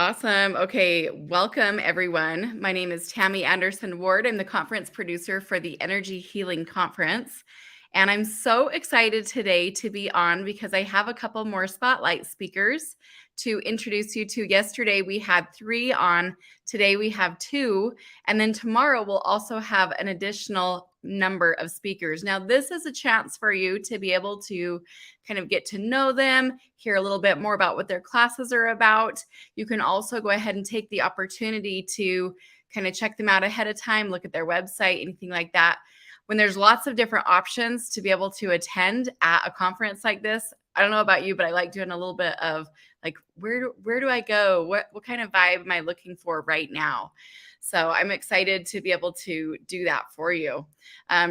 Awesome. Okay, welcome everyone. My name is Tammy Anderson Ward. I'm the conference producer for the Energy Healing Conference. And I'm so excited today to be on because I have a couple more spotlight speakers to introduce you to. Yesterday we had 3 on, today we have 2, and then tomorrow we'll also have an additional number of speakers. Now, this is a chance for you to be able to kind of get to know them, hear a little bit more about what their classes are about. You can also go ahead and take the opportunity to kind of check them out ahead of time, look at their website, anything like that. When there's lots of different options to be able to attend at a conference like this, I don't know about you, but I like doing a little bit of like, where do I go? What kind of vibe am I looking for right now? So I'm excited to be able to do that for you.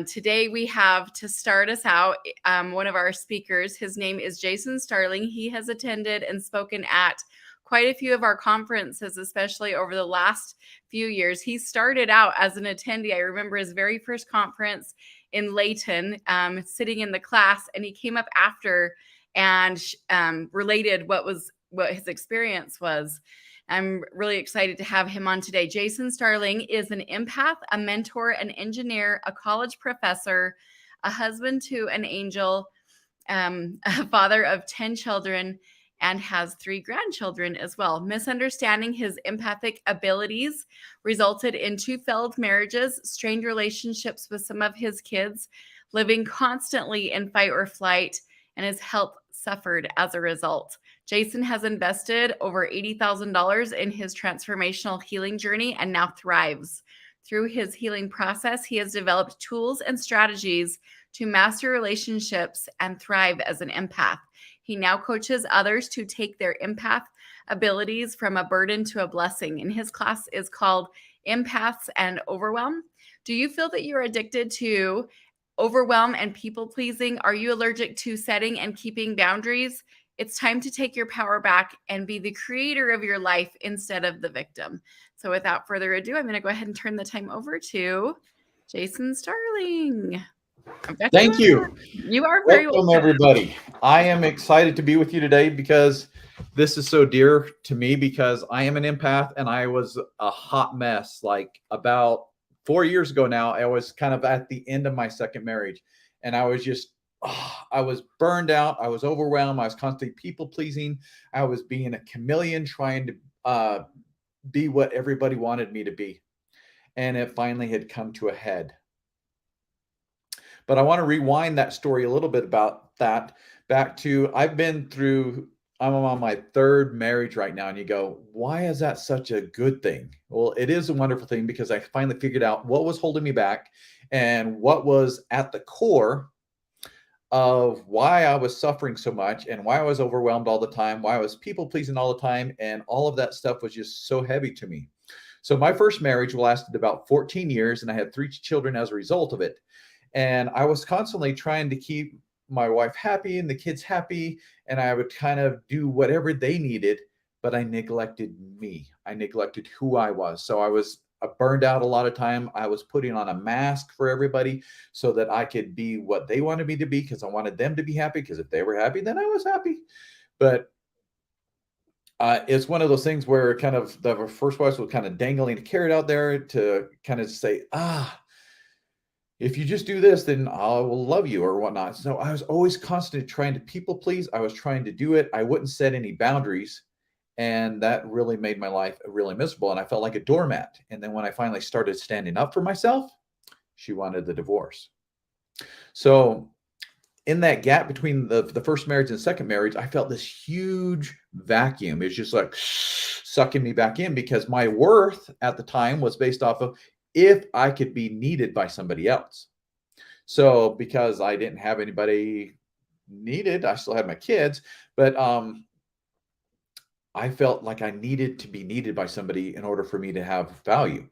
Today we have, to start us out, one of our speakers. His name is Jason Starling. He has attended and spoken at quite a few of our conferences, especially over the last few years. He started out as an attendee. I remember his very first conference in Layton, sitting in the class, and he came up after and related what his experience was. I'm really excited to have him on today. Jason Starling is an empath, a mentor, an engineer, a college professor, a husband to an angel, a father of 10 children, and has 3 grandchildren as well. Misunderstanding his empathic abilities resulted in 2 failed marriages, strained relationships with some of his kids, living constantly in fight or flight, and his health suffered as a result. Jason has invested over $80,000 in his transformational healing journey and now thrives. Through his healing process, he has developed tools and strategies to master relationships and thrive as an empath. He now coaches others to take their empath abilities from a burden to a blessing. And his class is called Empaths and Overwhelm. Do you feel that you're addicted to overwhelm and people pleasing? Are you allergic to setting and keeping boundaries? It's time to take your power back and be the creator of your life instead of the victim. So without further ado, I'm going to go ahead and turn the time over to Jason Starling. Thank you. You are very Welcome, welcome. everybody. I am excited to be with you today because this is so dear to me because I am an empath and I was a hot mess. Like about 4 years ago now, I was kind of at the end of my second marriage and I was just, I was burned out. I was overwhelmed. I was constantly people pleasing. I was being a chameleon trying to be what everybody wanted me to be. And it finally had come to a head. But I want to rewind that story a little bit about that back to I'm on my 3rd marriage right now. And you go, why is that such a good thing? Well, it is a wonderful thing because I finally figured out what was holding me back and what was at the core of why I was suffering so much and why I was overwhelmed all the time, why I was people pleasing all the time. And all of that stuff was just so heavy to me. So my first marriage lasted about 14 years and I had 3 children as a result of it. And I was constantly trying to keep my wife happy and the kids happy. And I would kind of do whatever they needed, but I neglected me. I neglected who I was. So I was burned out a lot of time. I was putting on a mask for everybody so that I could be what they wanted me to be because I wanted them to be happy. Because if they were happy, then I was happy. But it's one of those things where kind of the first wife was kind of dangling a carrot out there to kind of say, if you just do this, then I will love you or whatnot. So I was always constantly trying to people please. I was trying to do it. I wouldn't set any boundaries. And that really made my life really miserable. And I felt like a doormat. And then when I finally started standing up for myself, she wanted the divorce. So in that gap between the first marriage and the second marriage, I felt this huge vacuum. It's just like sucking me back in because my worth at the time was based off of if I could be needed by somebody else. So because I didn't have anybody needed, I still had my kids, but I felt like I needed to be needed by somebody in order for me to have value.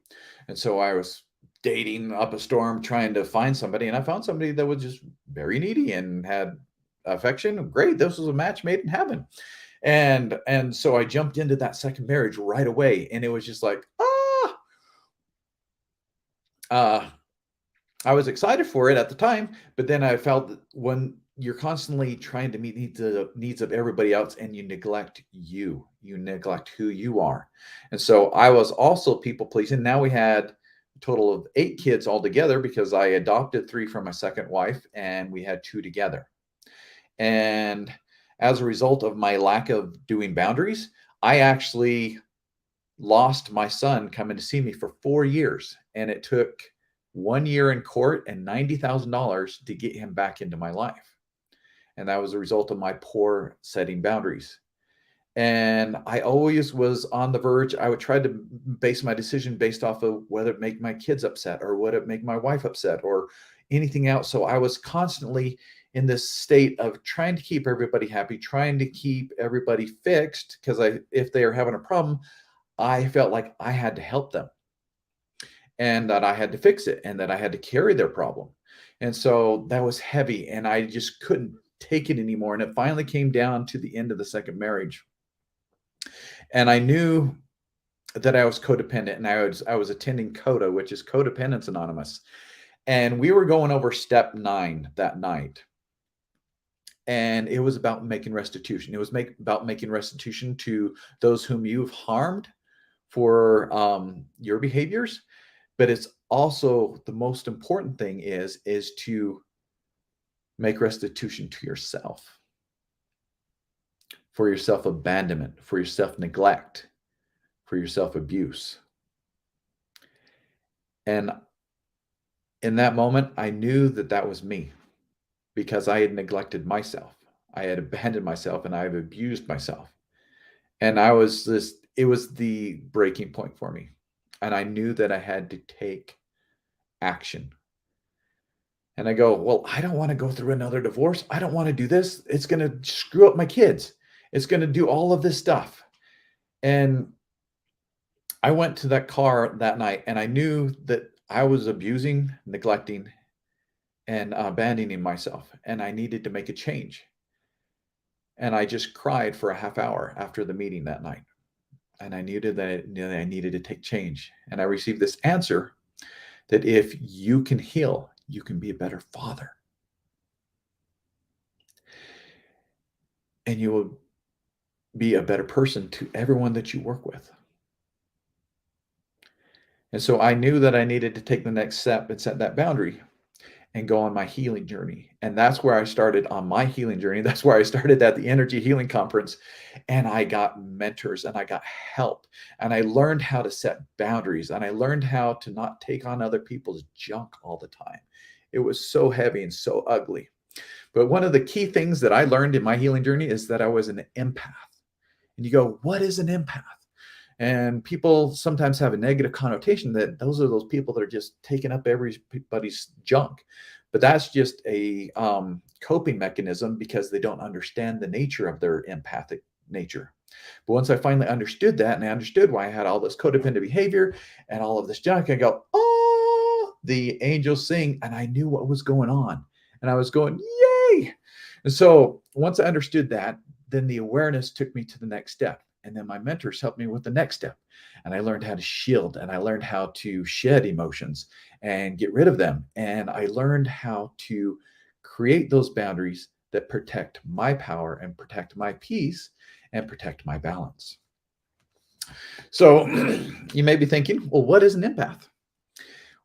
And so I was dating up a storm trying to find somebody, and I found somebody that was just very needy and had affection. Great, this was a match made in heaven. And so I jumped into that second marriage right away, and it was just like, I was excited for it at the time, but then I felt that when you're constantly trying to meet needs of everybody else, and you neglect you neglect who you are. And so I was also people pleasing. Now we had a total of 8 kids altogether because I adopted 3 from my second wife and we had 2 together. And as a result of my lack of doing boundaries, I actually lost my son coming to see me for 4 years, and it took 1 year in court and $90,000 to get him back into my life. And that was a result of my poor setting boundaries. And I always was on the verge. I would try to base my decision based off of whether it make my kids upset or would it make my wife upset or anything else. So I was constantly in this state of trying to keep everybody happy, trying to keep everybody fixed, because if they are having a problem, I felt like I had to help them and that I had to fix it and that I had to carry their problem. And so that was heavy and I just couldn't take it anymore. And it finally came down to the end of the second marriage. And I knew that I was codependent, and I was attending CODA, which is Codependence Anonymous. And we were going over step 9 that night. And it was about making restitution. It was about making restitution to those whom you've harmed for your behaviors. But it's also the most important thing is to make restitution to yourself, for your self-abandonment, for your self-neglect, for your self-abuse. And in that moment, I knew that that was me because I had neglected myself. I had abandoned myself and I had abused myself. And it was the breaking point for me. And I knew that I had to take action. And I go, well, I don't want to go through another divorce. I don't want to do this. It's going to screw up my kids. It's going to do all of this stuff. And I went to that car that night and I knew that I was abusing, neglecting, and abandoning myself. And I needed to make a change. And I just cried for a half hour after the meeting that night. And I knew that I needed to take change. And I received this answer that if you can heal, you can be a better father. And you will be a better person to everyone that you work with. And so I knew that I needed to take the next step and set that boundary and go on my healing journey. And that's where I started on my healing journey. That's where I started at the Energy Healing Conference. And I got mentors and I got help. And I learned how to set boundaries. And I learned how to not take on other people's junk all the time. It was so heavy and so ugly. But one of the key things that I learned in my healing journey is that I was an empath. And you go, what is an empath? And people sometimes have a negative connotation that those are those people that are just taking up everybody's junk. But that's just a coping mechanism because they don't understand the nature of their empathic nature. But once I finally understood that and I understood why I had all this codependent behavior and all of this junk, I go, oh, the angels sing. And I knew what was going on. And I was going, yay. And so once I understood that, then the awareness took me to the next step. And then my mentors helped me with the next step. And I learned how to shield and I learned how to shed emotions and get rid of them. And I learned how to create those boundaries that protect my power and protect my peace and protect my balance. So you may be thinking, well, what is an empath?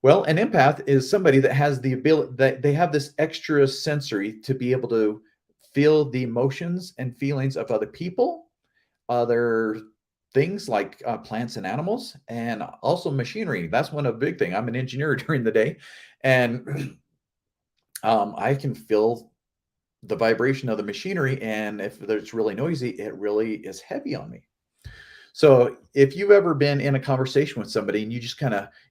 Well, an empath is somebody that has the ability, that they have this extra sensory to be able to feel the emotions and feelings of other people, other things like plants and animals, and also machinery. That's one of the big thing. I'm an engineer during the day, and I can feel the vibration of the machinery. And if it's really noisy, it really is heavy on me. So if you've ever been in a conversation with somebody and you just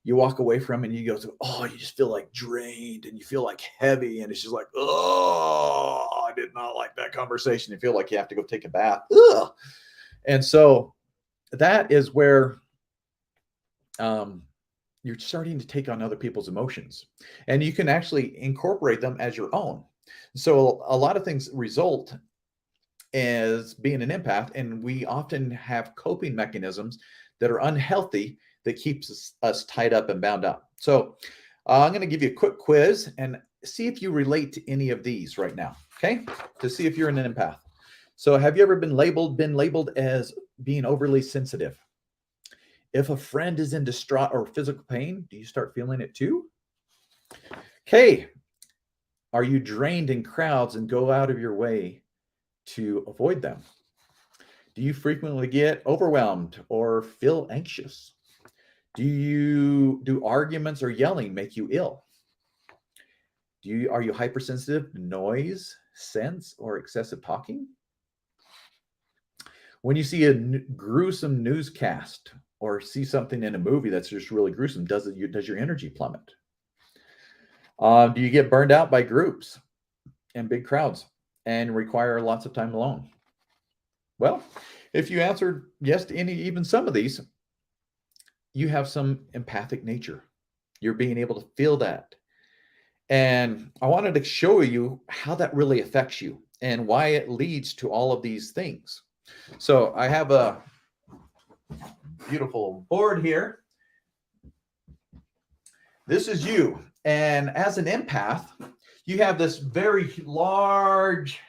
you walk away from it and you go, oh, you just feel like drained and you feel like heavy. And it's just like, oh, I did not like that conversation. You feel like you have to go take a bath. Ugh. And so that is where you're starting to take on other people's emotions, and you can actually incorporate them as your own. So a lot of things result as being an empath, and we often have coping mechanisms that are unhealthy that keeps us tied up and bound up. So I'm going to give you a quick quiz and see if you relate to any of these right now. okay, to see if you're an empath. So have you ever been labeled as being overly sensitive? If a friend is in distraught or physical pain, do you start feeling it too? Okay, are you drained in crowds and go out of your way to avoid them? Do you frequently get overwhelmed or feel anxious? Do arguments or yelling make you ill? Are you hypersensitive to noise, sense, or excessive talking? When you see a gruesome newscast or see something in a movie that's just really gruesome, does your energy plummet? Do you get burned out by groups and big crowds and require lots of time alone? Well, if you answered yes to even some of these, you have some empathic nature. You're being able to feel that. And I wanted to show you how that really affects you and why it leads to all of these things. So I have a beautiful board here. This is you. And as an empath, you have this very large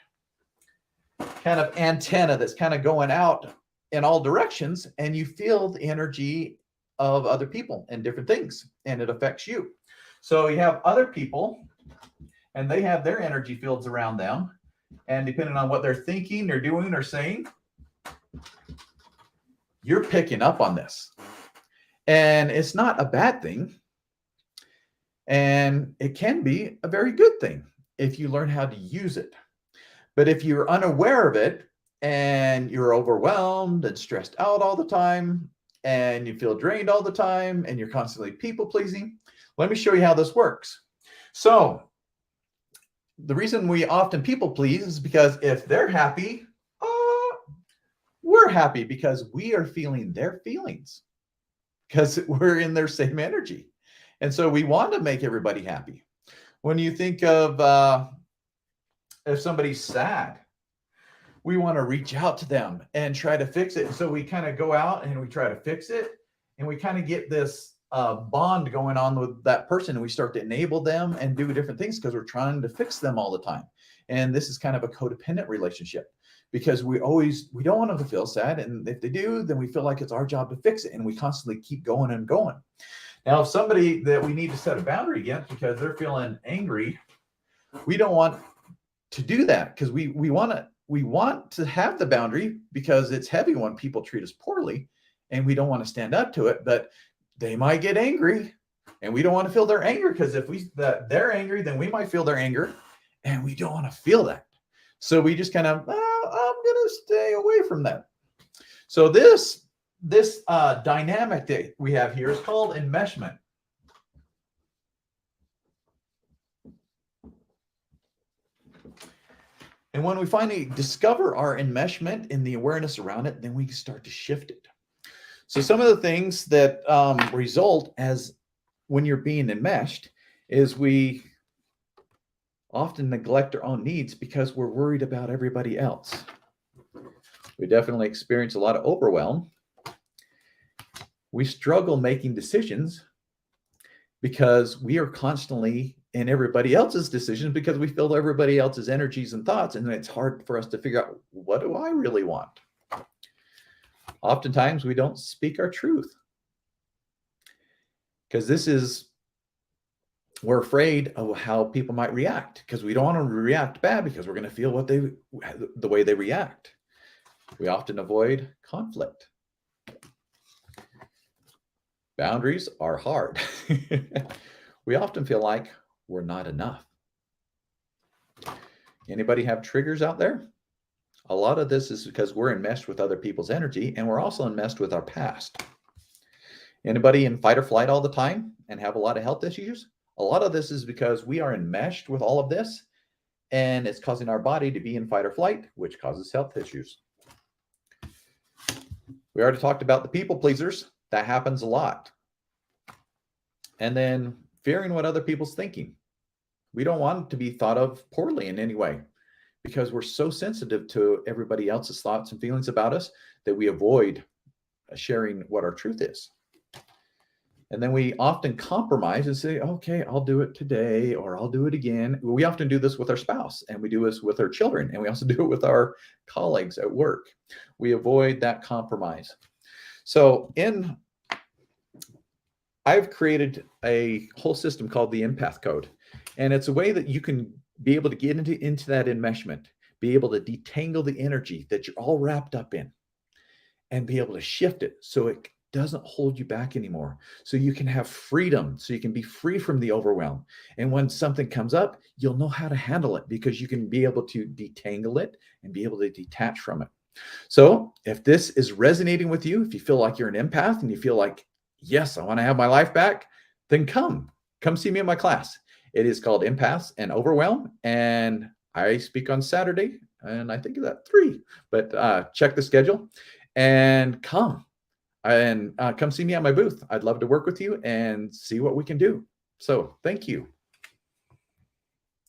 kind of antenna that's kind of going out in all directions, and you feel the energy of other people and different things, and it affects you. So you have other people, and they have their energy fields around them, and depending on what they're thinking or doing or saying, you're picking up on this. And it's not a bad thing, and it can be a very good thing if you learn how to use it. But if you're unaware of it and you're overwhelmed and stressed out all the time and you feel drained all the time and you're constantly people pleasing, let me show you how this works. So the reason we often people please is because if they're happy, we're happy because we are feeling their feelings because we're in their same energy. And so we want to make everybody happy. When you think of if somebody's sad, we want to reach out to them and try to fix it. So we kind of go out and we try to fix it, and we kind of get this bond going on with that person, and we start to enable them and do different things because we're trying to fix them all the time. And this is kind of a codependent relationship because we don't want them to feel sad, and if they do, then we feel like it's our job to fix it, and we constantly keep going and going. Now, if somebody that we need to set a boundary against because they're feeling angry, we don't want to do that because we want to have the boundary because it's heavy when people treat us poorly, and we don't want to stand up to it. But they might get angry, and we don't want to feel their anger because if they're angry, then we might feel their anger, and we don't want to feel that. So we just kind of, I'm going to stay away from that. So this dynamic that we have here is called enmeshment. And when we finally discover our enmeshment and the awareness around it, then we can start to shift it. So some of the things that result as when you're being enmeshed is we often neglect our own needs because we're worried about everybody else. We definitely experience a lot of overwhelm. We struggle making decisions because we are constantly in everybody else's decisions because we feel everybody else's energies and thoughts, and it's hard for us to figure out, what do I really want? Oftentimes we don't speak our truth because we're afraid of how people might react because we don't want to react bad because we're going to feel the way they react. We often avoid conflict. Boundaries are hard. We often feel like we're not enough. Anybody have triggers out there? A lot of this is because we're enmeshed with other people's energy, and we're also enmeshed with our past. Anybody in fight or flight all the time and have a lot of health issues? A lot of this is because we are enmeshed with all of this, and it's causing our body to be in fight or flight, which causes health issues. We already talked about the people pleasers. That happens a lot. And then fearing what other people's thinking. We don't want to be thought of poorly in any way because we're so sensitive to everybody else's thoughts and feelings about us that we avoid sharing what our truth is. And then we often compromise and say, okay, I'll do it today or I'll do it again. We often do this with our spouse, and we do this with our children, and we also do it with our colleagues at work. We avoid that compromise. So I've created a whole system called the Empath Code. And it's a way that you can be able to get into that enmeshment, be able to detangle the energy that you're all wrapped up in, and be able to shift it so it doesn't hold you back anymore. So you can have freedom, so you can be free from the overwhelm. And when something comes up, you'll know how to handle it because you can be able to detangle it and be able to detach from it. So if this is resonating with you, if you feel like you're an empath and you feel like, yes, I want to have my life back, then come see me in my class. It is called Empaths and Overwhelm. And I speak on Saturday, and I think it's at 3, but check the schedule and come see me at my booth. I'd love to work with you and see what we can do. So thank you.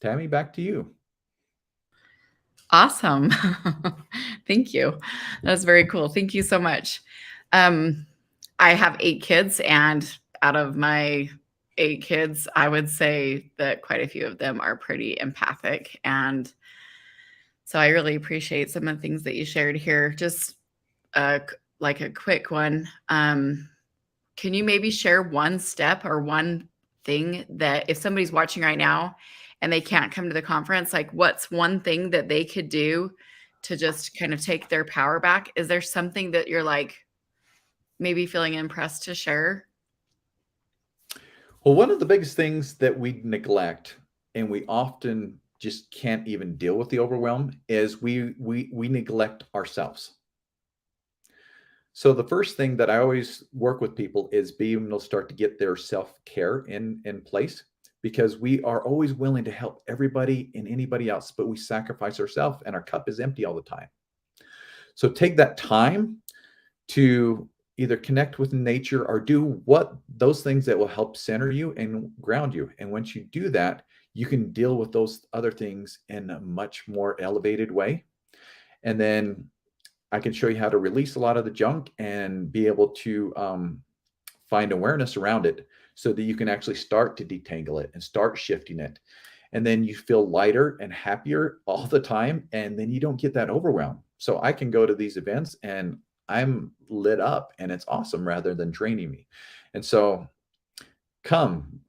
Tammy, back to you. Awesome. Thank you. That's very cool. Thank you so much. I have 8 kids, and out of my 8 kids, I would say that quite a few of them are pretty empathic. And so I really appreciate some of the things that you shared here. Just like a quick one. Can you maybe share one step or one thing that if somebody's watching right now and they can't come to the conference, like what's one thing that they could do to just kind of take their power back? Is there something that you're like maybe feeling impressed to share? Well, one of the biggest things that we neglect, and we often just can't even deal with the overwhelm, is we neglect ourselves. So the first thing that I always work with people is being able to start to get their self-care in place, because we are always willing to help everybody and anybody else, but we sacrifice ourselves and our cup is empty all the time. So take that time to either connect with nature or do those things that will help center you and ground you. And once you do that, you can deal with those other things in a much more elevated way. And then I can show you how to release a lot of the junk and be able to find awareness around it so that you can actually start to detangle it and start shifting it. And then you feel lighter and happier all the time. And then you don't get that overwhelm. So I can go to these events and I'm lit up and it's awesome rather than draining me. And so come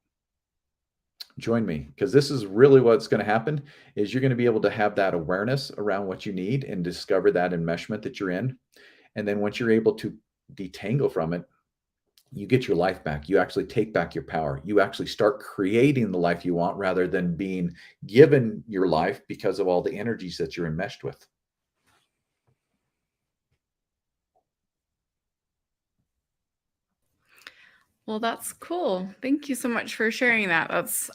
join me, because this is really what's going to happen is you're going to be able to have that awareness around what you need and discover that enmeshment that you're in. And then once you're able to detangle from it, you get your life back. You actually take back your power. You actually start creating the life you want rather than being given your life because of all the energies that you're enmeshed with. Well, that's cool. Thank you so much for sharing that.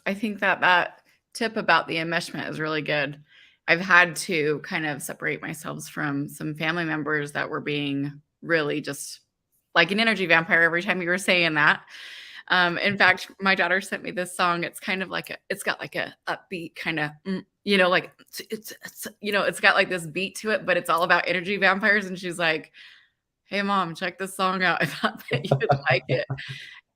I think that tip about the enmeshment is really good. I've had to kind of separate myself from some family members that were being really just like an energy vampire every time you were saying that. In fact, my daughter sent me this song. It's kind of like it's got like a upbeat kind of, like it's got like this beat to it, but it's all about energy vampires. And she's like, "Hey mom, check this song out. I thought that you would like it."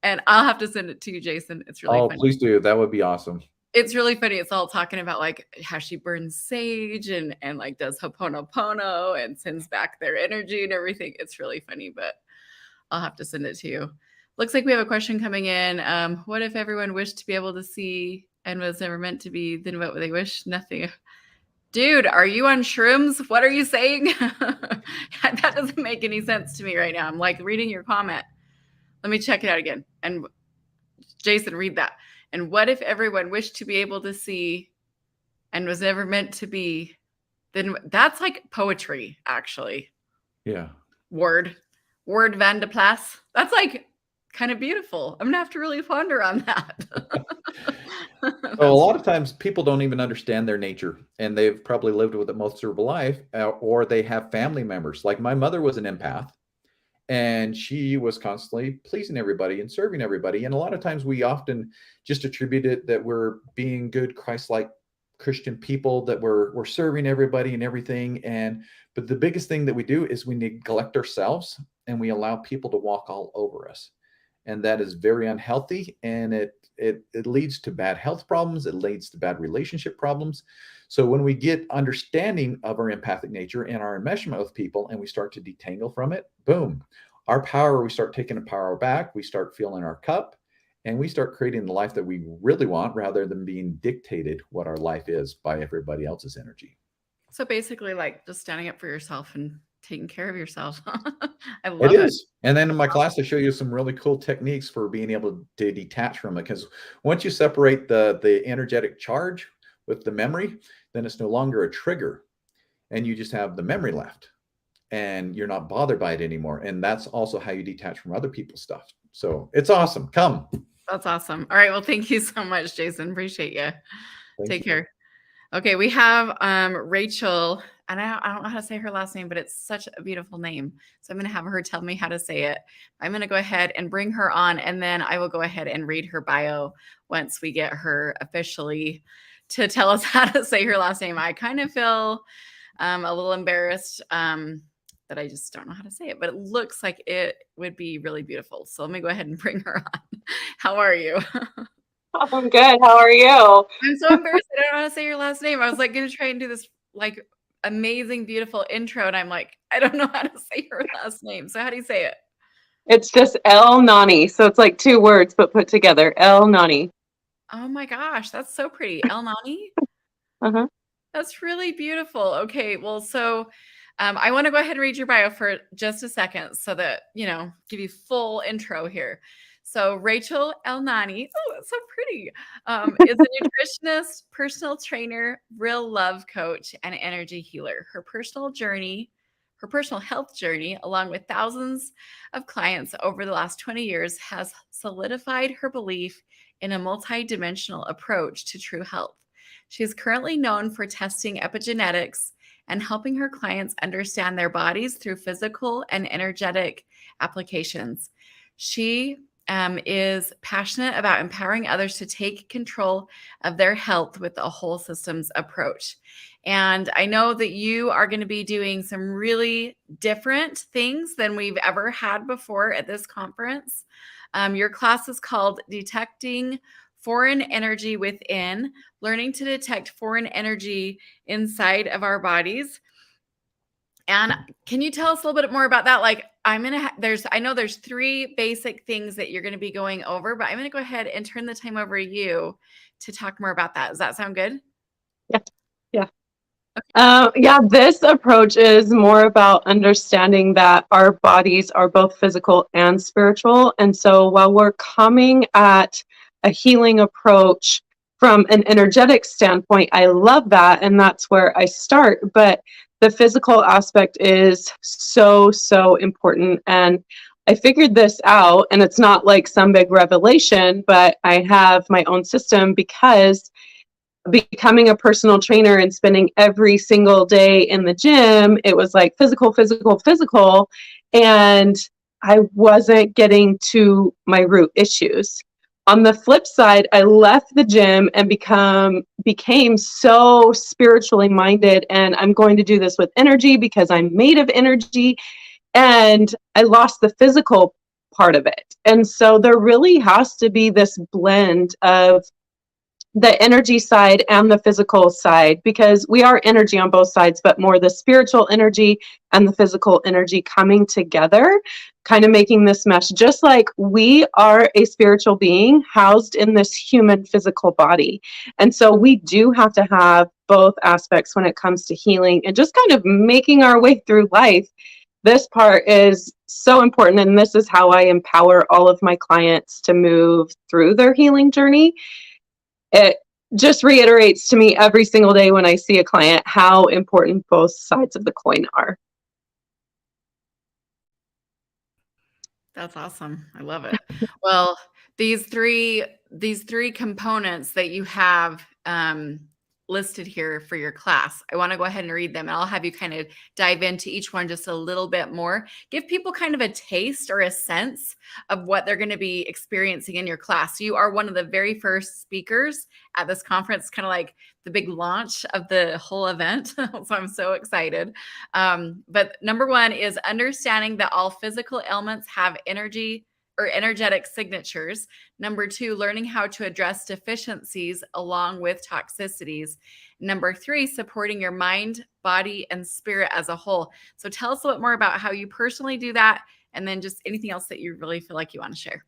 And I'll have to send it to you, Jason. It's really funny. Please do. That would be awesome. It's really funny. It's all talking about like how she burns sage and like does Ho'oponopono and sends back their energy and everything. It's really funny, but I'll have to send it to you. Looks like we have a question coming in. What if everyone wished to be able to see and was never meant to be? Then what would they wish? Nothing. Dude, are you on shrooms? What are you saying? That doesn't make any sense to me right now. I'm like reading your comment. Let me check it out again. And Jason, read that. And what if everyone wished to be able to see and was never meant to be? Then that's like poetry, actually. Yeah. Word Van de Plas. That's like kind of beautiful. I'm gonna have to really ponder on that. So a lot of times people don't even understand their nature, and they've probably lived with it most of their life, or they have family members. Like my mother was an empath, and she was constantly pleasing everybody and serving everybody. And a lot of times we often just attribute it that we're being good Christ-like Christian people, that we're serving everybody and everything. But the biggest thing that we do is we neglect ourselves and we allow people to walk all over us. and that is very unhealthy, and it leads to bad health problems. It leads to bad relationship problems. So when we get understanding of our empathic nature and our enmeshment with people, and we start to detangle from it, boom, our power, we start taking the power back. We start filling our cup, and we start creating the life that we really want, rather than being dictated what our life is by everybody else's energy. So basically, like just standing up for yourself and taking care of yourself. I It love it. is. And then in my class, I show you some really cool techniques for being able to detach from it. Because once you separate the energetic charge with the memory, then it's no longer a trigger, and you just have the memory left, and you're not bothered by it anymore. And that's also how you detach from other people's stuff. So it's awesome. Come. That's awesome. All right. Well, thank you so much, Jason. Appreciate you. Thank Take you. care. Okay, we have Rachel, and I don't know how to say her last name, but it's such a beautiful name. So I'm going to have her tell me how to say it. I'm going to go ahead and bring her on, and then I will go ahead and read her bio once we get her officially to tell us how to say her last name. I kind of feel a little embarrassed that I just don't know how to say it, but it looks like it would be really beautiful. So let me go ahead and bring her on. How are you? I'm good. How are you? I'm so embarrassed. I don't know how to say your last name. I was like going to try and do this like amazing, beautiful intro. And I'm like, I don't know how to say your last name. So how do you say it? It's just El Nani. So it's like 2 words, but put together. El Nani. Oh my gosh. That's so pretty. El Nani? Uh-huh. That's really beautiful. Okay. Well, so I want to go ahead and read your bio for just a second so that, give you full intro here. So Rachel Elnani, oh, that's so pretty, is a nutritionist, personal trainer, real love coach, and energy healer. Her personal health journey, along with thousands of clients over the last 20 years, has solidified her belief in a multidimensional approach to true health. She is currently known for testing epigenetics and helping her clients understand their bodies through physical and energetic applications. She is passionate about empowering others to take control of their health with a whole systems approach. And I know that you are going to be doing some really different things than we've ever had before at this conference. Your class is called Detecting Foreign Energy Within, learning to detect foreign energy inside of our bodies. And can you tell us a little bit more about that? Like, I know there's 3 basic things that you're going to be going over, but I'm going to go ahead and turn the time over to you to talk more about that. Does that sound good? Yeah. Yeah, this approach is more about understanding that our bodies are both physical and spiritual. And so while we're coming at a healing approach from an energetic standpoint, I love that. And that's where I start. But the physical aspect is so, so important. And I figured this out, and it's not like some big revelation, but I have my own system because becoming a personal trainer and spending every single day in the gym, it was like physical. And I wasn't getting to my root issues. On the flip side, I left the gym and became so spiritually minded, and I'm going to do this with energy because I'm made of energy, and I lost the physical part of it. And so there really has to be this blend of the energy side and the physical side, because we are energy on both sides, but more the spiritual energy and the physical energy coming together, kind of making this mesh, just like we are a spiritual being housed in this human physical body. And so we do have to have both aspects when it comes to healing and just kind of making our way through life. This part is so important, and this is how I empower all of my clients to move through their healing journey. It just reiterates to me every single day when I see a client how important both sides of the coin are. That's awesome. I love it. Well, these three components that you have listed here for your class, I want to go ahead and read them, and I'll have you kind of dive into each one just a little bit more. Give people kind of a taste or a sense of what they're going to be experiencing in your class. You are one of the very first speakers at this conference, kind of like the big launch of the whole event. So I'm so excited. But number 1 is understanding that all physical ailments have energy or energetic signatures. Number 2, learning how to address deficiencies along with toxicities. Number 3, supporting your mind, body, and spirit as a whole. So tell us a little more about how you personally do that, and then just anything else that you really feel like you want to share.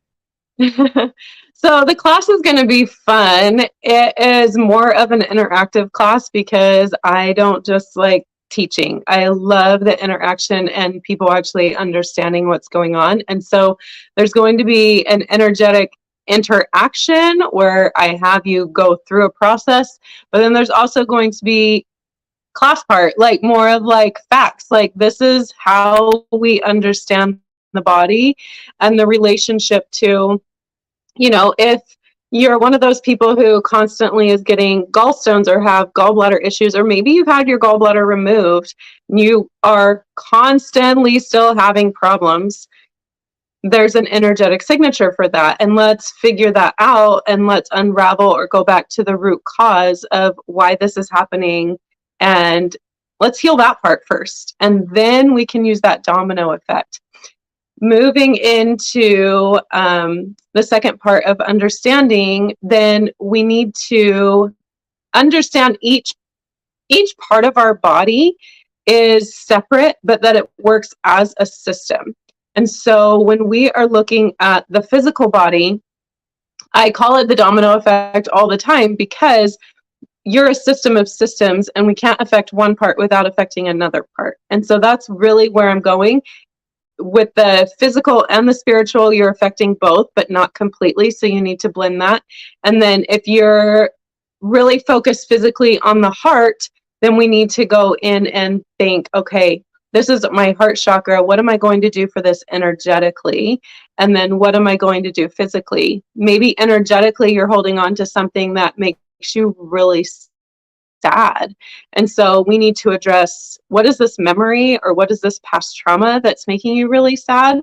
So the class is going to be fun. It is more of an interactive class because I don't just like teaching. I love the interaction and people actually understanding what's going on. And so there's going to be an energetic interaction where I have you go through a process, but then there's also going to be class part, like more of like facts, like this is how we understand the body and the relationship to, you know, if you're one of those people who constantly is getting gallstones or have gallbladder issues, or maybe you've had your gallbladder removed, you are constantly still having problems, there's an energetic signature for that. And let's figure that out and let's unravel or go back to the root cause of why this is happening. And let's heal that part first. And then we can use that domino effect. Moving into the second part of understanding, then we need to understand each part of our body is separate, but that it works as a system. And so when we are looking at the physical body, I call it the domino effect all the time because you're a system of systems and we can't affect one part without affecting another part. And so that's really where I'm going. With the physical and the spiritual, you're affecting both, but not completely. So you need to blend that. And then if you're really focused physically on the heart, then we need to go in and think, okay, this is my heart chakra. What am I going to do for this energetically? And then what am I going to do physically? Maybe energetically, you're holding on to something that makes you really sad. And so we need to address, what is this memory or what is this past trauma that's making you really sad?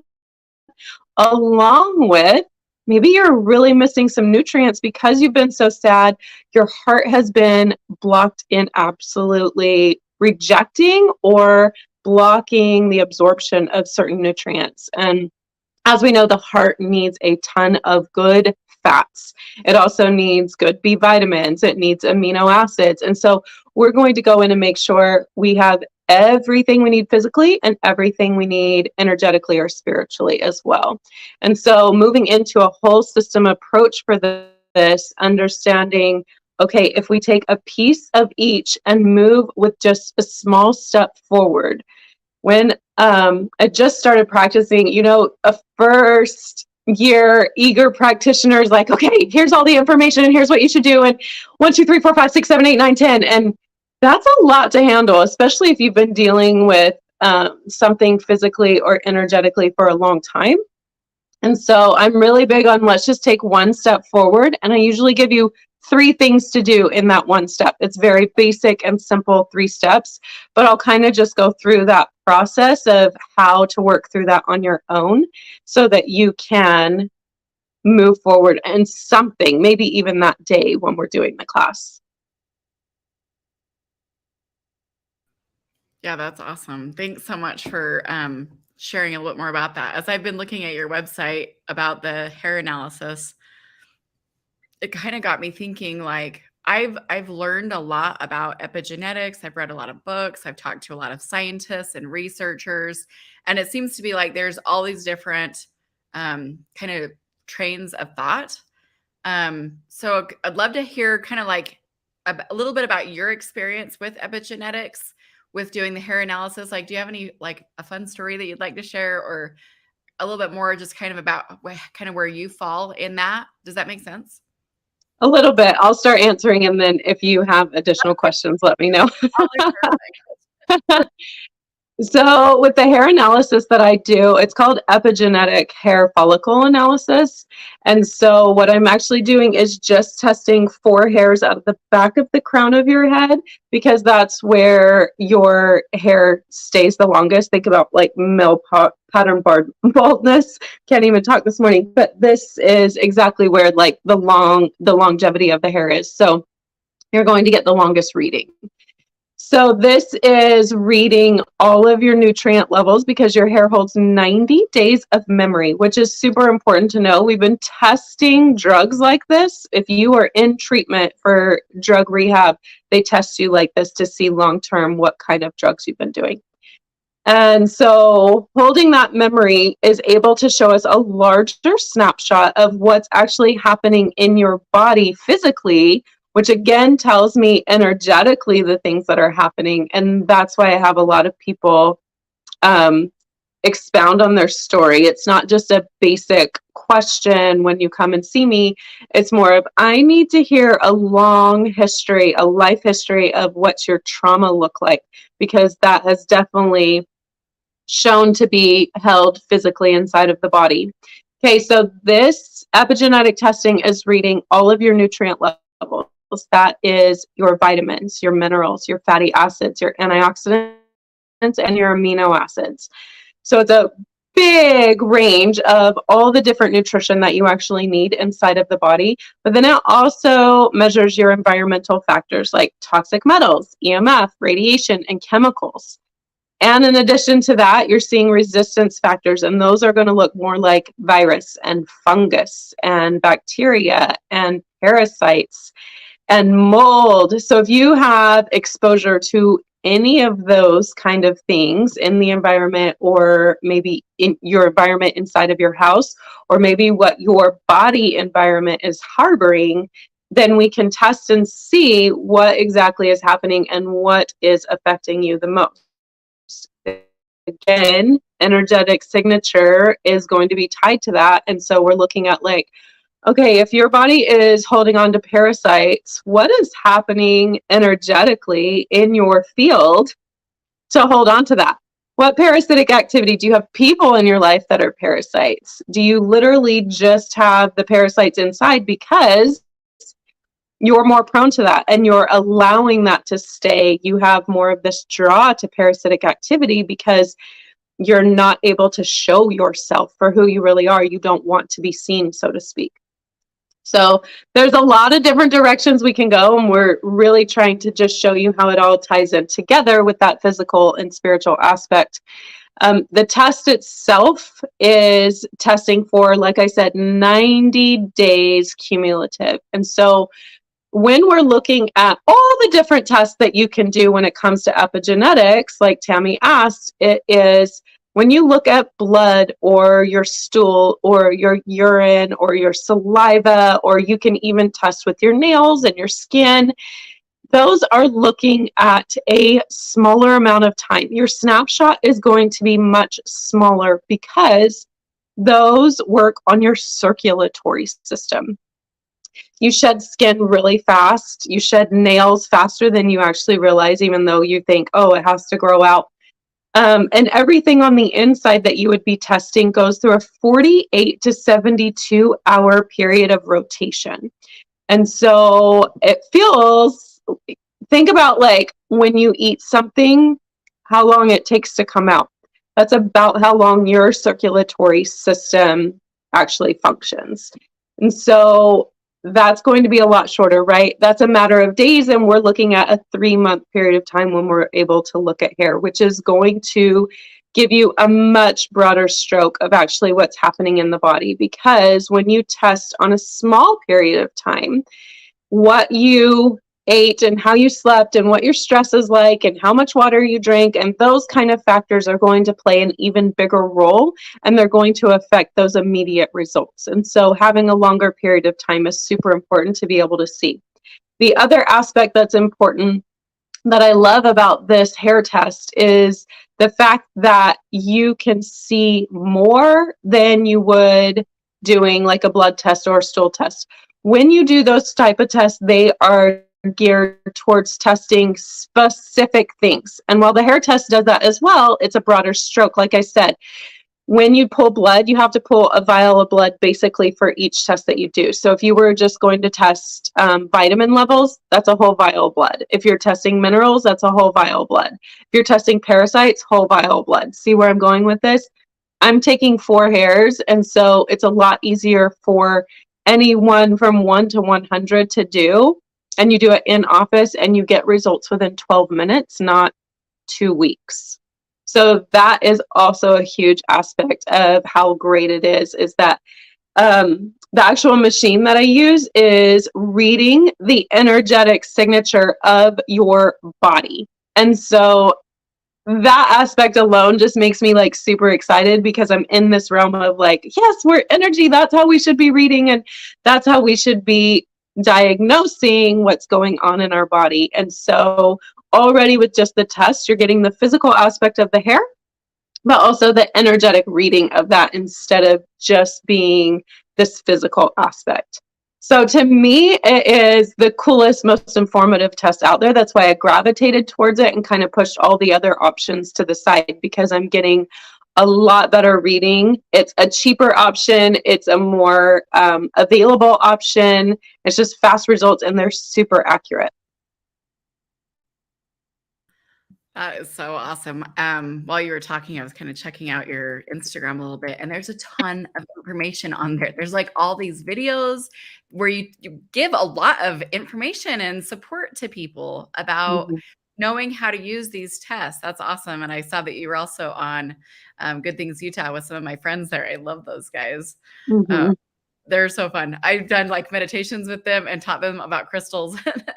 Along with, maybe you're really missing some nutrients because you've been so sad. Your heart has been blocked in absolutely rejecting or blocking the absorption of certain nutrients. And as we know, the heart needs a ton of good fats. It also needs good B vitamins. It needs amino acids. And so we're going to go in and make sure we have everything we need physically and everything we need energetically or spiritually as well. And so moving into a whole system approach for this, understanding, okay, if we take a piece of each and move with just a small step forward. When I just started practicing, you know, a first year eager practitioner is like, okay, here's all the information and here's what you should do. And 1, 2, 3, 4, 5, 6, 7, 8, 9, 10. And that's a lot to handle, especially if you've been dealing with something physically or energetically for a long time. And so I'm really big on let's just take one step forward. And I usually give you 3 things to do in that one step. It's very basic and simple 3 steps, but I'll kind of just go through that process of how to work through that on your own so that you can move forward and something, maybe even that day when we're doing the class. Yeah, that's awesome. Thanks so much for sharing a little bit more about that. As I've been looking at your website about the hair analysis, it kind of got me thinking, like, I've learned a lot about epigenetics. I've read a lot of books. I've talked to a lot of scientists and researchers, and it seems to be like there's all these different kind of trains of thought. So I'd love to hear kind of like a little bit about your experience with epigenetics, with doing the hair analysis. Like, do you have any, like, a fun story that you'd like to share, or a little bit more just kind of about kind of where you fall in that? Does that make sense? A little bit. I'll start answering, and then if you have additional questions, let me know. So with the hair analysis that I do, it's called epigenetic hair follicle analysis. And so what I'm actually doing is just testing 4 hairs out of the back of the crown of your head, because that's where your hair stays the longest. Think about like male pattern baldness. Can't even talk this morning, but this is exactly where like the longevity of the hair is. So you're going to get the longest reading. So this is reading all of your nutrient levels because your hair holds 90 days of memory, which is super important to know. We've been testing drugs like this. If you are in treatment for drug rehab, they test you like this to see long-term what kind of drugs you've been doing. And so holding that memory is able to show us a larger snapshot of what's actually happening in your body physically, which again tells me energetically the things that are happening. And that's why I have a lot of people expound on their story. It's not just a basic question when you come and see me. It's more of, I need to hear a long history, a life history of what's your trauma look like, because that has definitely shown to be held physically inside of the body. Okay, so this epigenetic testing is reading all of your nutrient levels. That is your vitamins, your minerals, your fatty acids, your antioxidants, and your amino acids. So it's a big range of all the different nutrition that you actually need inside of the body. But then it also measures your environmental factors like toxic metals, EMF, radiation, and chemicals. And in addition to that, you're seeing resistance factors, and those are going to look more like virus and fungus and bacteria and parasites and mold. So if you have exposure to any of those kind of things in the environment, or maybe in your environment inside of your house, or maybe what your body environment is harboring, then we can test and see what exactly is happening and what is affecting you the most. Again, energetic signature is going to be tied to that. And so we're looking at like, okay, if your body is holding on to parasites, what is happening energetically in your field to hold on to that? What parasitic activity? Do you have people in your life that are parasites? Do you literally just have the parasites inside because you're more prone to that and you're allowing that to stay? You have more of this draw to parasitic activity because you're not able to show yourself for who you really are. You don't want to be seen, so to speak. So there's a lot of different directions we can go, and we're really trying to just show you how it all ties in together with that physical and spiritual aspect. The test itself is testing for, like I said, 90 days cumulative. And so when we're looking at all the different tests that you can do when it comes to epigenetics, like Tammy asked, it is when you look at blood or your stool or your urine or your saliva, or you can even test with your nails and your skin, those are looking at a smaller amount of time. Your snapshot is going to be much smaller because those work on your circulatory system. You shed skin really fast. You shed nails faster than you actually realize, even though you think, oh, it has to grow out. And everything on the inside that you would be testing goes through a 48 to 72 hour period of rotation. And so it feels, think about like when you eat something, how long it takes to come out. That's about how long your circulatory system actually functions. And so that's going to be a lot shorter, right? That's a matter of days, and we're looking at a 3-month period of time when we're able to look at hair, which is going to give you a much broader stroke of actually what's happening in the body. Because when you test on a small period of time, what you ate and how you slept and what your stress is like and how much water you drink, and those kind of factors are going to play an even bigger role, and they're going to affect those immediate results. And so having a longer period of time is super important to be able to see. The other aspect that's important that I love about this hair test is the fact that you can see more than you would doing like a blood test or a stool test. When you do those type of tests, they are geared towards testing specific things. And while the hair test does that as well, it's a broader stroke. Like I said, when you pull blood, you have to pull a vial of blood basically for each test that you do. So if you were just going to test vitamin levels, that's a whole vial of blood. If you're testing minerals, that's a whole vial of blood. If you're testing parasites, whole vial of blood. See where I'm going with this? I'm taking 4 hairs, and so it's a lot easier for anyone from 1 to 100 to do. and you do it in office, and you get results within 12 minutes, not 2 weeks. So that is also a huge aspect of how great it is that the actual machine that I use is reading the energetic signature of your body. And so that aspect alone just makes me like super excited, because I'm in this realm of like, yes, we're energy. That's how we should be reading, and that's how we should be diagnosing what's going on in our body. And so already with just the test, you're getting the physical aspect of the hair, but also the energetic reading of that, instead of just being this physical aspect. So to me, it is the coolest, most informative test out there. That's why I gravitated towards it and kind of pushed all the other options to the side, because I'm getting a lot better reading. It's a cheaper option. It's a more available option. It's just fast results, and they're super accurate. That is so awesome. While you were talking, I was kind of checking out your Instagram a little bit, and there's a ton of information on there. There's like all these videos where you give a lot of information and support to people about knowing how to use these tests. That's awesome. And I saw that you were also on Good Things Utah with some of my friends there. I love those guys. They're so fun. I've done like meditations with them and taught them about crystals.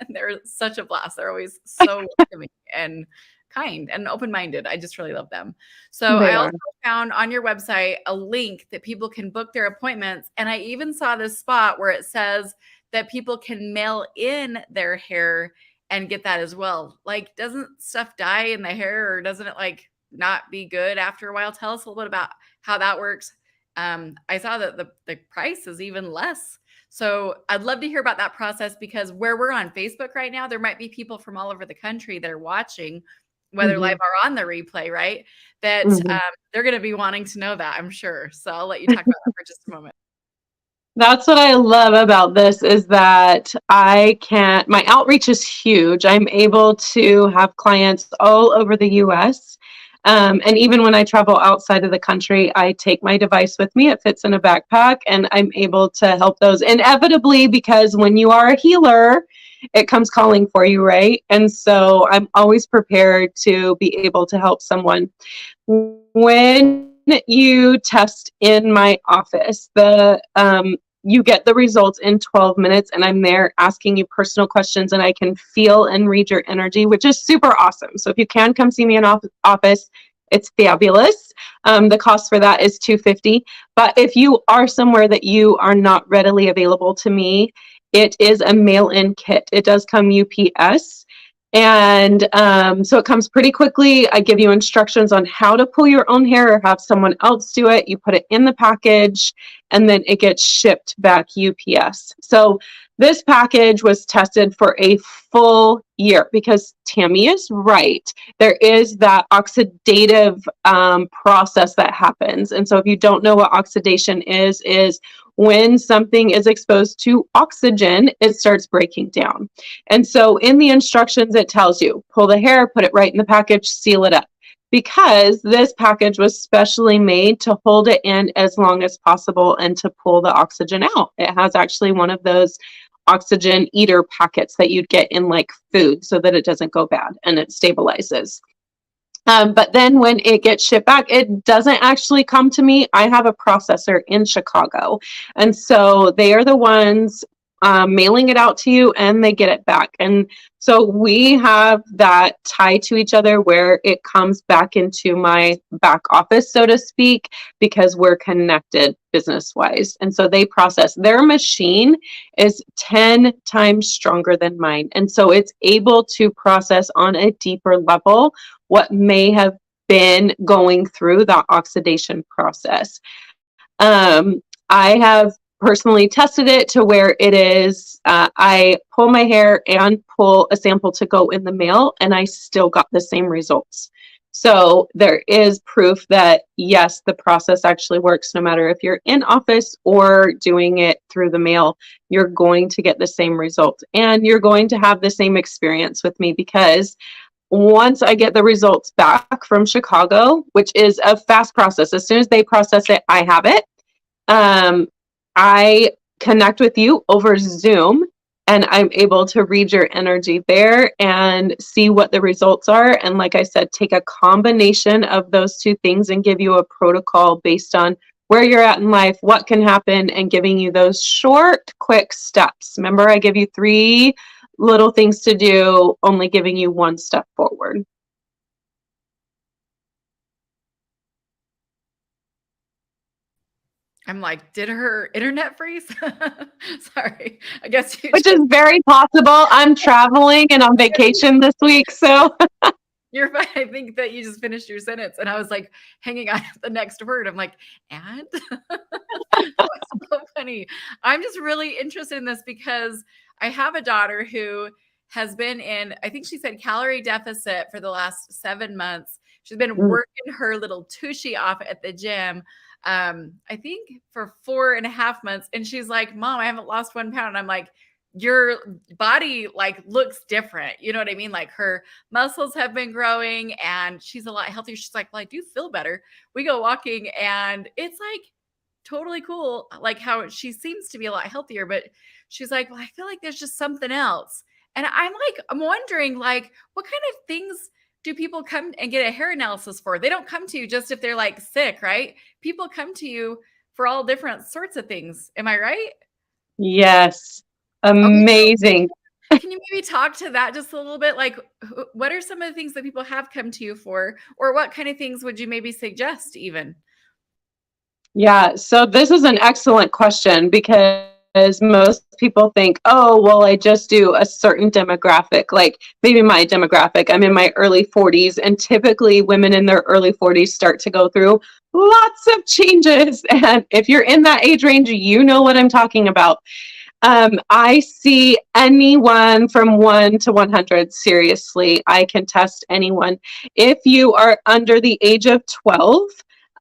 They're such a blast. They're always so welcoming and kind and open-minded. I just really love them. So I also found on your website a link that people can book their appointments. And I even saw this spot where it says that people can mail in their hair and get that as well. Like, doesn't stuff die in the hair, or doesn't it like not be good after a while? Tell us a little bit about how that works. I saw that the price is even less. So I'd love to hear about that process, because where we're on Facebook right now, there might be people from all over the country that are watching, whether live or on the replay, right? That they're going to be wanting to know that, I'm sure. So I'll let you talk about that for just a moment. That's what I love about this, is that my outreach is huge. I'm able to have clients all over the US. And even when I travel outside of the country, I take my device with me. It fits in a backpack, and I'm able to help those inevitably, because when you are a healer, it comes calling for you, right? And so I'm always prepared to be able to help someone. When you test in my office, you get the results in 12 minutes, and I'm there asking you personal questions, and I can feel and read your energy, which is super awesome. So if you can come see me in office, it's fabulous. The cost for that is $250. But if you are somewhere that you are not readily available to me, it is a mail-in kit. It does come UPS. And so it comes pretty quickly. I give you instructions on how to pull your own hair or have someone else do it. You put it in the package, and then it gets shipped back UPS. So this package was tested for a full year, because Tammy is right. There is that oxidative process that happens. And so if you don't know what oxidation is when something is exposed to oxygen, it starts breaking down. And so in the instructions, it tells you, pull the hair, put it right in the package, seal it up. Because this package was specially made to hold it in as long as possible and to pull the oxygen out. It has actually one of those oxygen eater packets that you'd get in like food, so that it doesn't go bad and it stabilizes. But then when it gets shipped back, it doesn't actually come to me. I have a processor in Chicago. And so they are the ones mailing it out to you, and they get it back. And so we have that tie to each other, where it comes back into my back office, so to speak, because we're connected business wise. And so they process. Their machine is 10 times stronger than mine. And so it's able to process on a deeper level what may have been going through the oxidation process. I have personally tested it to where it is, I pull my hair and pull a sample to go in the mail, and I still got the same results. So there is proof that yes, the process actually works. No matter if you're in office or doing it through the mail, you're going to get the same result, and you're going to have the same experience with me, because once I get the results back from Chicago, which is a fast process, as soon as they process it, I have it. I connect with you over Zoom, and I'm able to read your energy there and see what the results are. And like I said, take a combination of those two things and give you a protocol based on where you're at in life, what can happen, and giving you those short, quick steps. Remember, I give you 3 little things to do, only giving you 1 step forward. I'm like, did her internet freeze? Sorry. I guess you Which is very possible. I'm traveling and on vacation this week, so you're fine. I think that you just finished your sentence, and I was like hanging on the next word. I'm like, and that's so funny. I'm just really interested in this because I have a daughter who has been in, I think she said calorie deficit for the last 7 months. She's been working her little tushy off at the gym. I think for 4.5 months. And she's like, Mom, I haven't lost 1 pound. And I'm like, your body like looks different. You know what I mean? Like her muscles have been growing and she's a lot healthier. She's like, well, I do feel better. We go walking and it's like totally cool. Like how she seems to be a lot healthier, but she's like, well, I feel like there's just something else. And I'm wondering like, what kind of things do people come and get a hair analysis for? They don't come to you just if they're like sick, right? People come to you for all different sorts of things. Am I right? yes, Okay. amazing. Can you maybe talk to that just a little bit? Like, what are some of the things that people have come to you for? Or what kind of things would you maybe suggest even? Yeah, so this is an excellent question because most people think, oh, well, I just do a certain demographic, like maybe my demographic. I'm in my early 40s, and typically women in their early 40s start to go through lots of changes. And if you're in that age range, you know what I'm talking about. I see anyone from 1 to 100. Seriously, I can test anyone. If you are under the age of 12,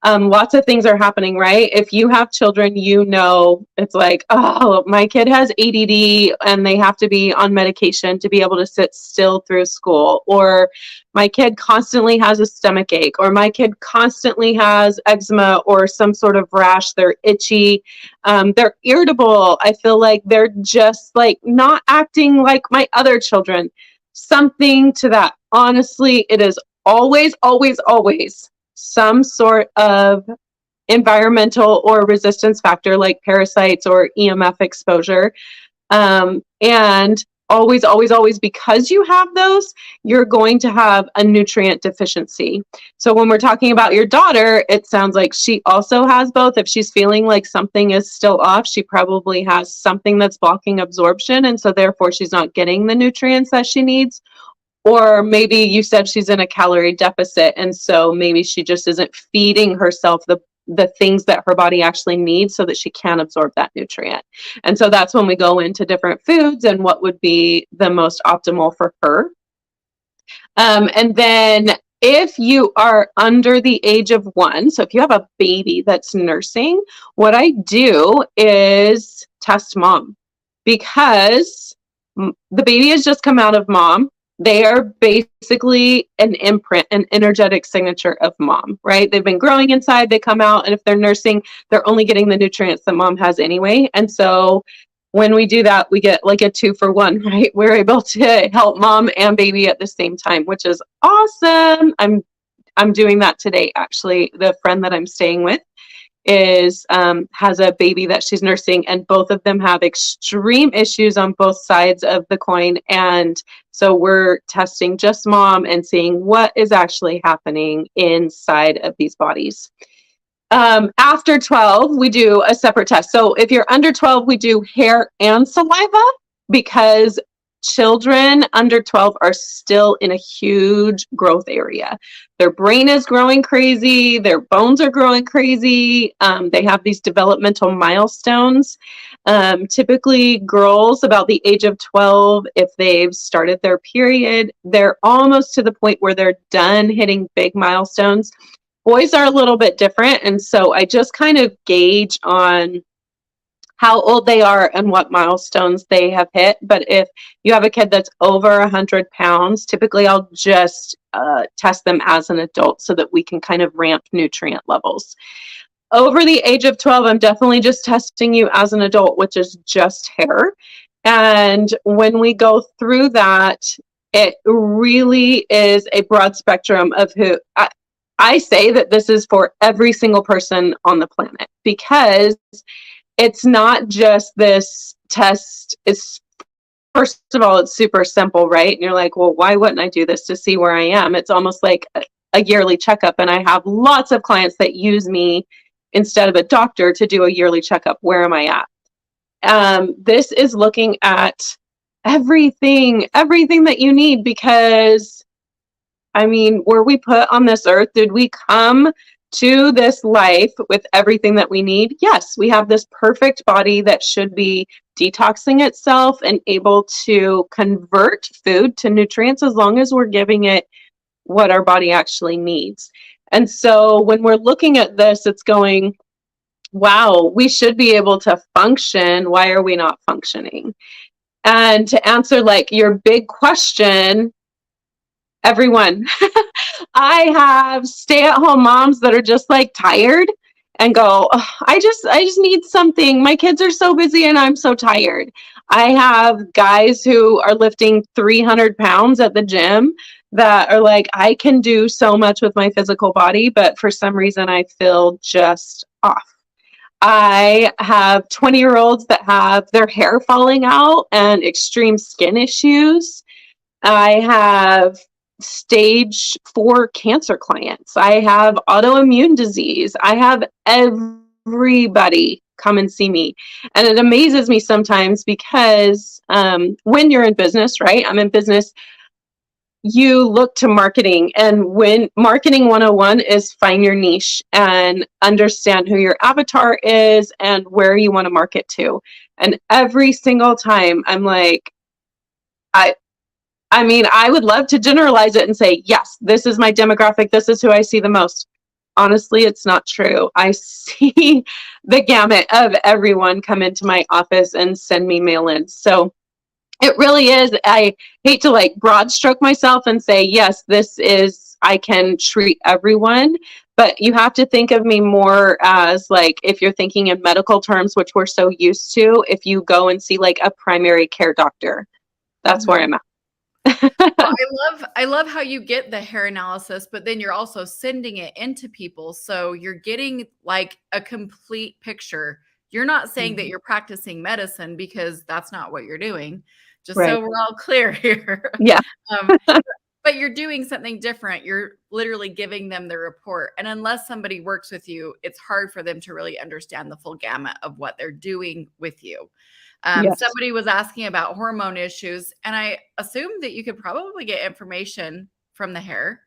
lots of things are happening, right? If you have children, you know, it's like, oh, my kid has ADD and they have to be on medication to be able to sit still through school. Or my kid constantly has a stomach ache, or my kid constantly has eczema or some sort of rash. They're itchy. They're irritable. I feel like they're just like not acting like my other children. Something to that. Honestly, it is always, always, always some sort of environmental or resistance factor like parasites or EMF exposure. And always, always, always, because you have those, you're going to have a nutrient deficiency. So when we're talking about your daughter, it sounds like she also has both. If she's feeling like something is still off, she probably has something that's blocking absorption. And so therefore she's not getting the nutrients that she needs. Or maybe you said she's in a calorie deficit, and so maybe she just isn't feeding herself the things that her body actually needs so that she can absorb that nutrient. And so that's when we go into different foods and what would be the most optimal for her. And then if you are under the age of 1, so if you have a baby that's nursing, what I do is test mom, because the baby has just come out of mom. They are basically an imprint, an energetic signature of mom, right? They've been growing inside, they come out, and if they're nursing, they're only getting the nutrients that mom has anyway. And so when we do that, we get like a 2-for-1, right? We're able to help mom and baby at the same time, which is awesome. I'm doing that today, actually. The friend that I'm staying with has a baby that she's nursing, and both of them have extreme issues on both sides of the coin. And so we're testing just mom and seeing what is actually happening inside of these bodies. After 12, we do a separate test. So if you're under 12, we do hair and saliva, because children under 12 are still in a huge growth area. Their brain is growing crazy. Their bones are growing crazy. They have these developmental milestones. Typically, girls about the age of 12, if they've started their period, they're almost to the point where they're done hitting big milestones. Boys are a little bit different. And so I just kind of gauge on how old they are and what milestones they have hit. But if you have a kid that's over 100 pounds, typically I'll just test them as an adult so that we can kind of ramp nutrient levels. Over the age of 12, I'm definitely just testing you as an adult, which is just hair. And when we go through that, it really is a broad spectrum of who I say that this is for every single person on the planet, because it's not just this test. It's, first of all, it's super simple, right? And you're like, well, why wouldn't I do this to see where I am? It's almost like a yearly checkup. And I have lots of clients that use me instead of a doctor to do a yearly checkup. Where am I at? This is looking at everything that you need, because I mean, were we put on this earth? Did we come to this life with everything that we need? Yes, we have this perfect body that should be detoxing itself and able to convert food to nutrients, as long as we're giving it what our body actually needs. And so when we're looking at this, it's going, wow, we should be able to function. Why are we not functioning? And to answer like your big question, everyone, I have stay-at-home moms that are just like tired and go, oh, I just need something. My kids are so busy and I'm so tired. I have guys who are lifting 300 pounds at the gym that are like, I can do so much with my physical body, but for some reason I feel just off. I have 20-year-olds that have their hair falling out and extreme skin issues. I have stage 4 cancer clients. I have autoimmune disease. I have everybody come and see me. And it amazes me sometimes because when you're in business, right? I'm in business. You look to marketing, and when marketing 101 is find your niche and understand who your avatar is and where you want to market to. And every single time I'm like, I mean, I would love to generalize it and say, yes, this is my demographic. This is who I see the most. Honestly, it's not true. I see the gamut of everyone come into my office and send me mail-ins. So it really is. I hate to like broad stroke myself and say, yes, this is, I can treat everyone, but you have to think of me more as like, if you're thinking in medical terms, which we're so used to, if you go and see like a primary care doctor, that's where I'm at. Well, I love how you get the hair analysis, but then you're also sending it into people. So you're getting like a complete picture. You're not saying that you're practicing medicine, because that's not what you're doing. Just Right. so we're all clear here. Yeah. But you're doing something different. You're literally giving them the report. And unless somebody works with you, it's hard for them to really understand the full gamut of what they're doing with you. Yes. Somebody was asking about hormone issues, and I assumed that you could probably get information from the hair.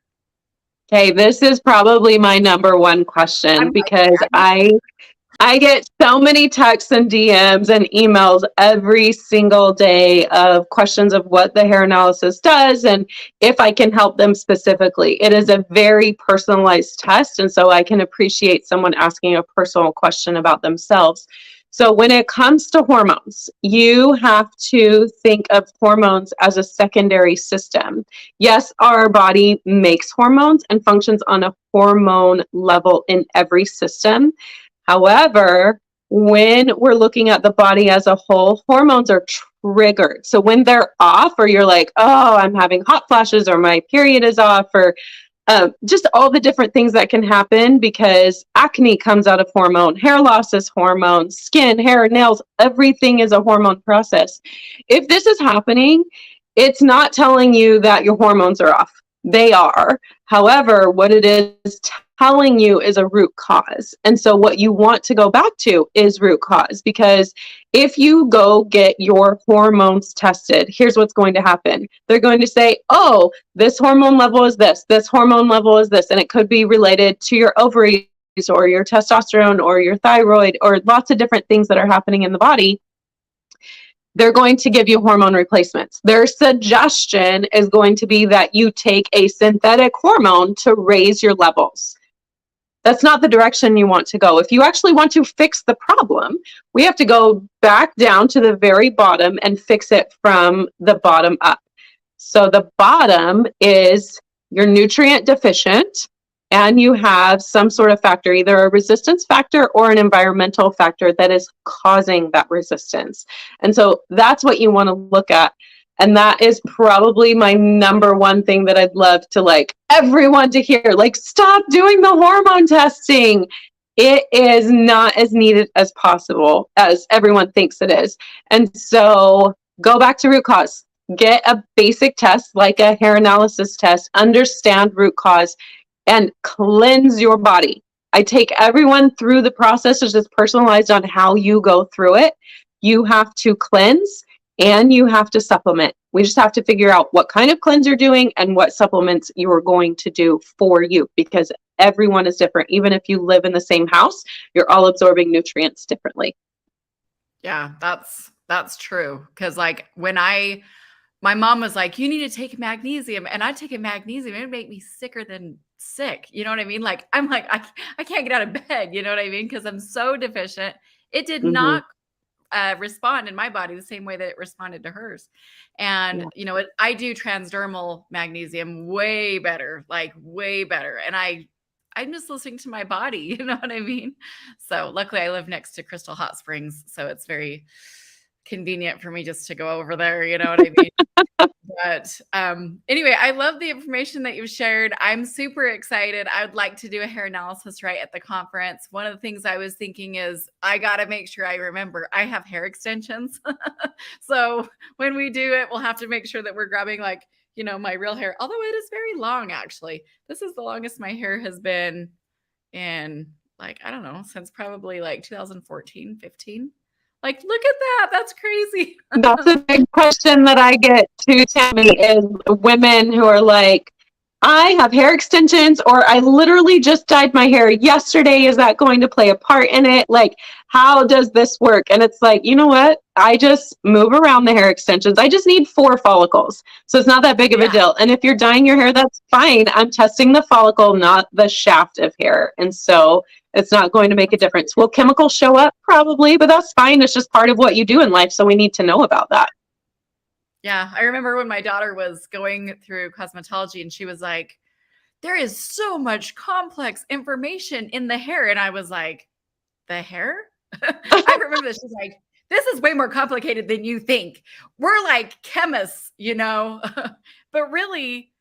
Okay, this is probably my number one question, because I get so many texts and DMs and emails every single day of questions of what the hair analysis does and if I can help them specifically. It is a very personalized test, and so I can appreciate someone asking a personal question about themselves. So when it comes to hormones, you have to think of hormones as a secondary system. Yes, our body makes hormones and functions on a hormone level in every system. However, when we're looking at the body as a whole, hormones are triggered. So when they're off, or you're like, oh, I'm having hot flashes, or my period is off, or just all the different things that can happen, because acne comes out of hormone, hair loss is hormone, skin, hair, nails, everything is a hormone process. If this is happening, it's not telling you that your hormones are off. They are. However, what it is telling you is a root cause. And so what you want to go back to is root cause, because if you go get your hormones tested, here's what's going to happen. They're going to say, oh, this hormone level is this hormone level is this, and it could be related to your ovaries or your testosterone or your thyroid or lots of different things that are happening in the body. They're going to give you hormone replacements. Their suggestion is going to be that you take a synthetic hormone to raise your levels. That's not the direction you want to go. If you actually want to fix the problem, we have to go back down to the very bottom and fix it from the bottom up. So the bottom is you're nutrient deficient. and you have some sort of factor, either a resistance factor or an environmental factor that is causing that resistance. And so that's what you want to look at. And that is probably my number one thing that I'd love to like everyone to hear. Like, stop doing the hormone testing. It is not as needed as possible as everyone thinks it is. And so go back to root cause. Get a basic test like a hair analysis test, understand root cause, and cleanse your body. I take everyone through the process. It's just personalized on how you go through it. You have to cleanse and you have to supplement. We just have to figure out what kind of cleanse you're doing and what supplements you are going to do for you, because everyone is different. Even if you live in the same house, you're all absorbing nutrients differently. Yeah, that's true. Because like my mom was like, you need to take magnesium, and I take a magnesium, it would make me sicker than sick. You know what I mean? Like, I'm like, I can't get out of bed. You know what I mean? Because I'm so deficient. It did not respond in my body the same way that it responded to hers. And, you know, I do transdermal magnesium way better, like way better. And I'm just listening to my body. You know what I mean? So luckily I live next to Crystal Hot Springs, so it's very convenient for me just to go over there. You know what I mean? But anyway, I love the information that you've shared. I'm super excited. I would like to do a hair analysis right at the conference. One of the things I was thinking is I got to make sure I remember I have hair extensions. So when we do it, we'll have to make sure that we're grabbing like, you know, my real hair, although it is very long, actually. This is the longest my hair has been in, like, I don't know, since probably like 2014, 15. Like, look at that. That's crazy. That's a big question that I get too, Tammy, is women who are like, I have hair extensions, or I literally just dyed my hair yesterday. Is that going to play a part in it? Like, how does this work? And it's like, you know what? I just move around the hair extensions. I just need 4 follicles. So it's not that big of a deal. And if you're dyeing your hair, that's fine. I'm testing the follicle, not the shaft of hair. And so it's not going to make a difference. Will chemicals show up? Probably, but that's fine. It's just part of what you do in life. So we need to know about that. Yeah. I remember when my daughter was going through cosmetology and she was like, there is so much complex information in the hair. And I was like, the hair? I remember this. She's like, this is way more complicated than you think. We're like chemists, you know, but really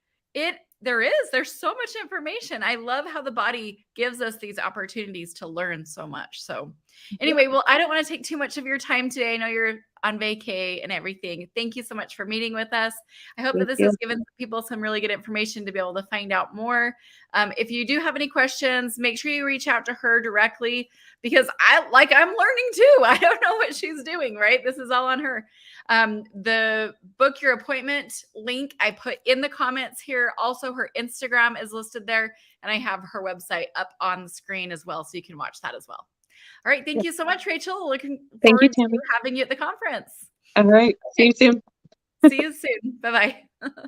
there's so much information. I love how the body gives us these opportunities to learn so much. So anyway, well, I don't want to take too much of your time today. I know you're on vacay and everything. Thank you so much for meeting with us. I hope that this has given people some really good information to be able to find out more. If you do have any questions, make sure you reach out to her directly, because I'm learning too. I don't know what she's doing, right? This is all on her. The book your appointment link I put in the comments here. Also, her Instagram is listed there, and I have her website up on the screen as well, so you can watch that as well. All right. Thank you so much, Rachel. Looking forward to having you at the conference. All right. See you soon. See you soon. Bye-bye.